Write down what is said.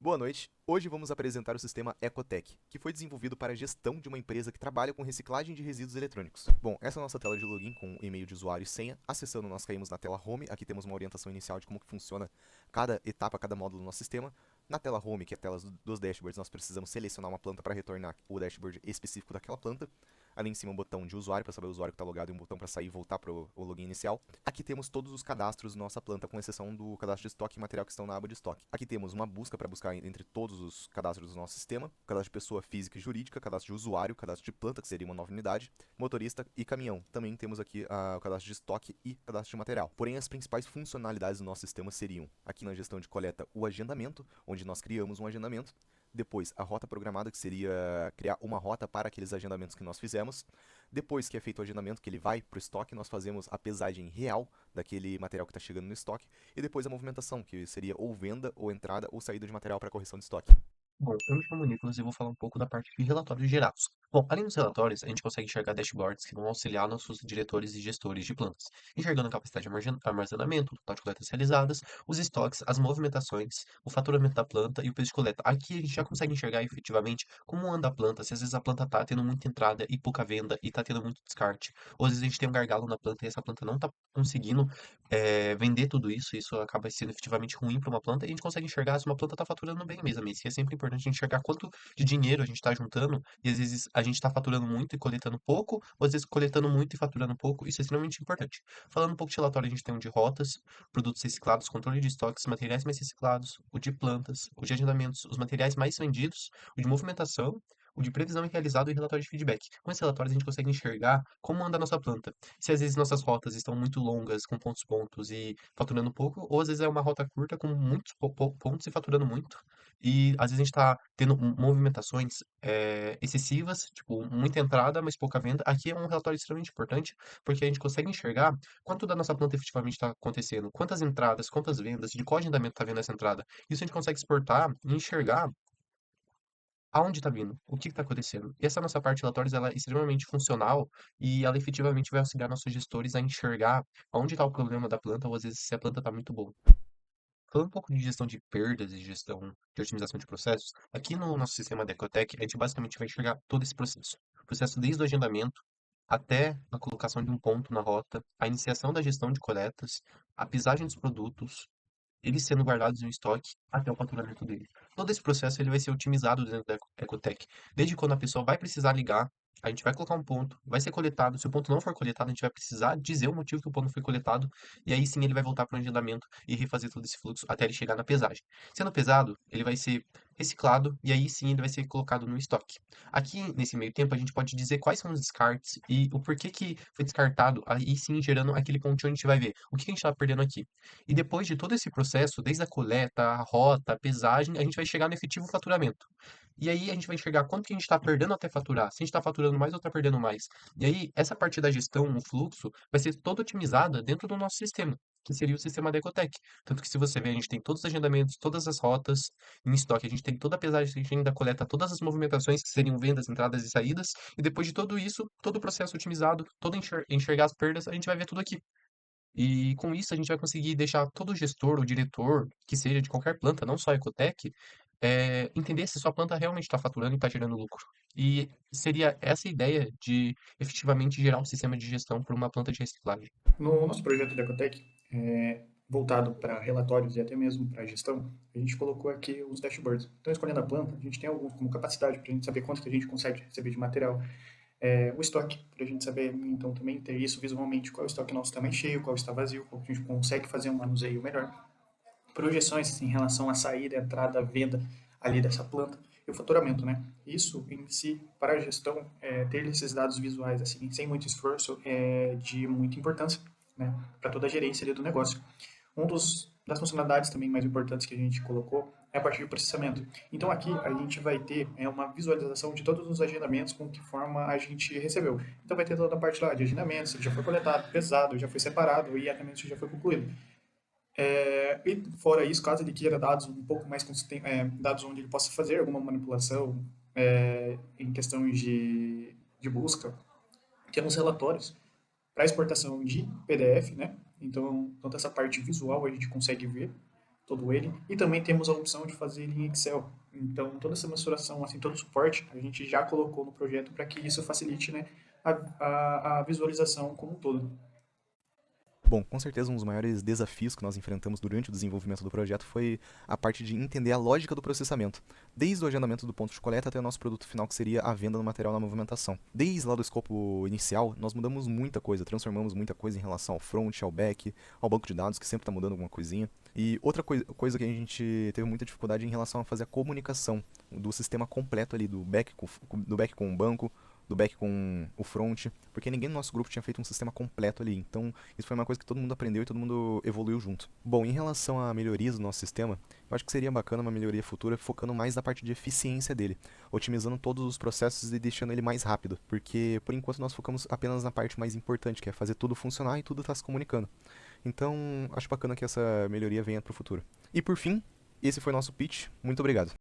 Boa noite. Hoje vamos apresentar o sistema Ecotec, que foi desenvolvido para a gestão de uma empresa que trabalha com reciclagem de resíduos eletrônicos. Bom, essa é a nossa tela de login com e-mail de usuário e senha. Acessando, nós caímos na tela Home. Aqui temos uma orientação inicial de como que funciona cada etapa, cada módulo do nosso sistema. Na tela Home, que é a tela dos dashboards, nós precisamos selecionar uma planta para retornar o dashboard específico daquela planta. Ali em cima um botão de usuário para saber o usuário que está logado e um botão para sair e voltar para o login inicial. Aqui temos todos os cadastros da nossa planta, com exceção do cadastro de estoque e material que estão na aba de estoque. Aqui temos uma busca para buscar entre todos os cadastros do nosso sistema: cadastro de pessoa física e jurídica, cadastro de usuário, cadastro de planta, que seria uma nova unidade, motorista e caminhão. Também temos aqui o cadastro de estoque e cadastro de material. Porém, as principais funcionalidades do nosso sistema seriam, aqui na gestão de coleta, o agendamento, onde nós criamos um agendamento. Depois, a rota programada, que seria criar uma rota para aqueles agendamentos que nós fizemos. Depois que é feito o agendamento, que ele vai para o estoque, nós fazemos a pesagem real daquele material que está chegando no estoque. E depois a movimentação, que seria ou venda, ou entrada, ou saída de material para correção de estoque. Bom, eu me chamo Nicolas e vou falar um pouco da parte de relatórios gerados. Bom, além dos relatórios, a gente consegue enxergar dashboards que vão auxiliar nossos diretores e gestores de plantas, enxergando a capacidade de armazenamento, o total de coletas realizadas, os estoques, as movimentações, o faturamento da planta e o preço de coleta. Aqui a gente já consegue enxergar efetivamente como anda a planta, se às vezes a planta está tendo muita entrada e pouca venda e está tendo muito descarte, ou às vezes a gente tem um gargalo na planta e essa planta não está conseguindo vender tudo isso, isso acaba sendo efetivamente ruim para uma planta, e a gente consegue enxergar se uma planta está faturando bem mês a mês. E é sempre importante enxergar quanto de dinheiro a gente está juntando, e às vezes a gente está faturando muito e coletando pouco, ou às vezes coletando muito e faturando pouco. Isso é extremamente importante. Falando um pouco de relatório, a gente tem um de rotas, produtos reciclados, controle de estoques, materiais mais reciclados, o de plantas, o de agendamentos, os materiais mais vendidos, o de movimentação, o de previsão e realizado e relatório de feedback. Com esses relatórios a gente consegue enxergar como anda a nossa planta. Se às vezes nossas rotas estão muito longas, com pontos e faturando pouco, ou às vezes é uma rota curta com muitos pontos e faturando muito. E às vezes a gente está tendo movimentações excessivas, tipo, muita entrada, mas pouca venda. Aqui é um relatório extremamente importante, porque a gente consegue enxergar quanto da nossa planta efetivamente está acontecendo, quantas entradas, quantas vendas, de qual agendamento está vindo essa entrada. Isso a gente consegue exportar e enxergar aonde está vindo, o que está acontecendo. E essa nossa parte de relatórios ela é extremamente funcional e ela efetivamente vai auxiliar nossos gestores a enxergar onde está o problema da planta, ou às vezes se a planta está muito boa. Falando um pouco de gestão de perdas e gestão de otimização de processos, aqui no nosso sistema da Ecotec, a gente basicamente vai enxergar todo esse processo. O processo desde o agendamento até a colocação de um ponto na rota, a iniciação da gestão de coletas, a pisagem dos produtos, eles sendo guardados em um estoque até o faturamento dele. Todo esse processo ele vai ser otimizado dentro da Ecotec. Desde quando a pessoa vai precisar ligar, a gente vai colocar um ponto, vai ser coletado. Se o ponto não for coletado, a gente vai precisar dizer o motivo que o ponto não foi coletado, e aí sim ele vai voltar para o agendamento e refazer todo esse fluxo até ele chegar na pesagem. Sendo pesado, ele vai ser reciclado e aí sim ele vai ser colocado no estoque. Aqui nesse meio tempo a gente pode dizer quais são os descartes e o porquê que foi descartado, aí sim gerando aquele pontinho a gente vai ver o que a gente está perdendo aqui. E depois de todo esse processo, desde a coleta, a rota, a pesagem, a gente vai chegar no efetivo faturamento. E aí a gente vai enxergar quanto que a gente está perdendo até faturar, se a gente está faturando mais ou está perdendo mais. E aí essa parte da gestão, o fluxo, vai ser toda otimizada dentro do nosso sistema, que seria o sistema da Ecotec. Tanto que se você ver, a gente tem todos os agendamentos, todas as rotas em estoque, a gente tem toda a pesagem, a gente ainda coleta todas as movimentações, que seriam vendas, entradas e saídas, e depois de tudo isso, todo o processo otimizado, todo enxergar as perdas, a gente vai ver tudo aqui. E com isso a gente vai conseguir deixar todo gestor ou diretor, que seja de qualquer planta, não só a Ecotec, entender se sua planta realmente está faturando e está gerando lucro. E seria essa a ideia de efetivamente gerar um sistema de gestão para uma planta de reciclagem. No nosso projeto da Ecotec, voltado para relatórios e até mesmo para gestão, a gente colocou aqui os dashboards. Então, escolhendo a planta, a gente tem alguns como capacidade para a gente saber quanto que a gente consegue receber de material, o estoque, para a gente saber, então, também ter isso visualmente, qual estoque nosso está mais cheio, qual está vazio, qual que a gente consegue fazer um manuseio melhor. Projeções em relação à saída, entrada, venda ali dessa planta e o faturamento, né? Isso em si, para a gestão, ter esses dados visuais assim, sem muito esforço, é de muita importância, né? Para toda a gerência ali do negócio. Das funcionalidades também mais importantes que a gente colocou é a parte de processamento. Então aqui a gente vai ter uma visualização de todos os agendamentos com que forma a gente recebeu. Então vai ter toda a parte lá de agendamentos, se já foi coletado, pesado, já foi separado e até mesmo se já foi concluído. E fora isso, caso ele queira dados um pouco mais dados onde ele possa fazer alguma manipulação em questões de busca, temos relatórios para exportação de PDF, né? Então, toda essa parte visual a gente consegue ver todo ele, e também temos a opção de fazer ele em Excel. Então, toda essa mensuração, assim, todo o suporte, a gente já colocou no projeto para que isso facilite, né, a visualização como um todo. Bom, com certeza um dos maiores desafios que nós enfrentamos durante o desenvolvimento do projeto foi a parte de entender a lógica do processamento, desde o agendamento do ponto de coleta até o nosso produto final, que seria a venda do material na movimentação. Desde lá do escopo inicial, nós mudamos muita coisa, transformamos muita coisa em relação ao front, ao back, ao banco de dados, que sempre está mudando alguma coisinha. E outra coisa que a gente teve muita dificuldade em relação a fazer a comunicação do sistema completo ali, do back com o banco, do back com o front, porque ninguém no nosso grupo tinha feito um sistema completo ali. Então, isso foi uma coisa que todo mundo aprendeu e todo mundo evoluiu junto. Bom, em relação a melhorias do nosso sistema, eu acho que seria bacana uma melhoria futura focando mais na parte de eficiência dele, otimizando todos os processos e deixando ele mais rápido, porque por enquanto nós focamos apenas na parte mais importante, que é fazer tudo funcionar e tudo estar se comunicando. Então, acho bacana que essa melhoria venha para o futuro. E por fim, esse foi nosso pitch. Muito obrigado.